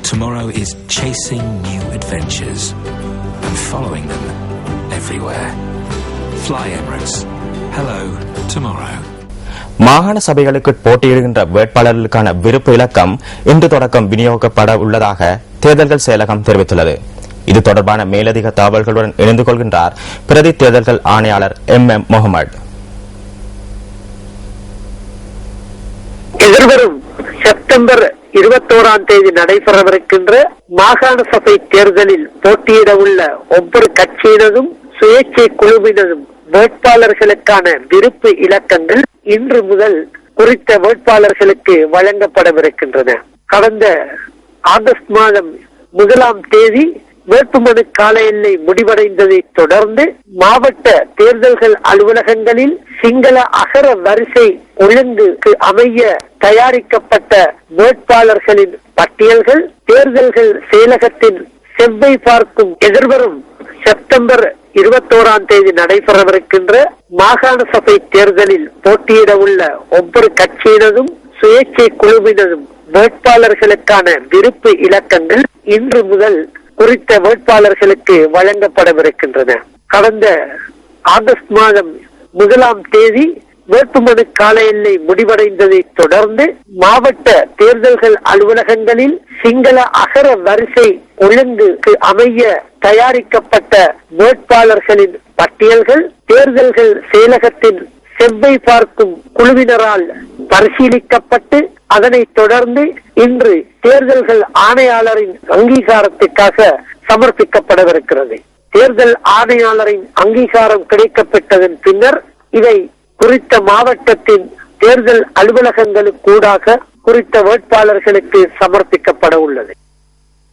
Tomorrow is chasing new adventures and following them everywhere. Fly Emirates. Hello, tomorrow. மாகாண சபைகளுக்கு போட்டியிடுகின்ற வேட்பாளர்களுக்கான விருப்பு இலக்கம் இன்று தொடக்கம் விநியோகிக்கப்பட உள்ளதாக தேர்தல்கள் செயலகம் தெரிவித்துள்ளது. இது தொடர்பான மேலதிக தகவல்களுடன் இணைந்து கொள்கின்றார் பிரதி தேர்தல்கள் ஆணையாளர் MM முகமது. எதிர்வரும் செப்டம்பர் 21ஆம் தேதி நடைபெறவிருக்கின்ற மாகாண சபை தேர்தலில் போட்டியிட உள்ள ஒவ்வொரு கட்சியினதும் சுயேட்சை குழுவினதும் வேட்பாளர்களுக்கான விருப்பு இலக்கங்கள் இன்று முதல் குறித்த வேட்பாளர்களுக்கு வழங்கப்படவிருக்கின்றன. கடந்த ஆகஸ்ட் மாதம் 1ஆம் தேதி வேட்புமனு கால எல்லை முடிவடைந்ததை தொடர்ந்து மாவட்ட தேர்தல்கள் அலுவலகங்களில் சிங்கள அகர வரிசை ஒழுங்குக்கு அமைய தயாரிக்கப்பட்ட வேட்பாளர்களின் பட்டியல்கள் தேர்தல்கள் செயலகத்தின் செவ்வை பார்க்கும் எதிர்வரும் செப்டம்பர் 21ஆம் தேதி நடைபெறவிருக்கின்ற மாகாண சபை தேர்தலில் போட்டியிட உள்ள ஒவ்வொரு கட்சியினதும் சுயேட்சை குழுவினதும் வேட்பாளர்களுக்கான விருப்பு இலக்கங்கள் இன்று முதல் குறித்த வேட்பாளர்களுக்கு வழங்கப்படவிருக்கின்றன. கடந்த ஆகஸ்ட் மாதம் 1ஆம் தேதி வேட்புமனு கால எல்லை முடிவடைந்ததை தொடர்ந்து மாவட்ட தேர்தல்கள் அலுவலகங்களில் சிங்கள அகர வரிசை ஒழுங்குக்கு அமைய தயாரிக்கப்பட்ட வேட்பாளர்களின் பட்டியல்கள் தேர்தல்கள் செயலகத்தின் செவ்வை பார்க்கும் குழுவினரால் பரிசீலிக்கப்பட்டு அதனைத் தொடர்ந்து இன்று தேர்தல்கள் ஆணையாளரின் அங்கீகாரத்துக்காக சமர்ப்பிக்கப்படவிருக்கிறது. தேர்தல் ஆணையாளரின் அங்கீகாரம் கிடைக்கப்பட்டதன் பின்னர் இதை குறித்த மாவட்டத்தின் தேர்தல் அலுவலகங்களுக்கூடாக குறித்த வேட்பாளர்களுக்கு சமர்ப்பிக்கப்பட உள்ளது.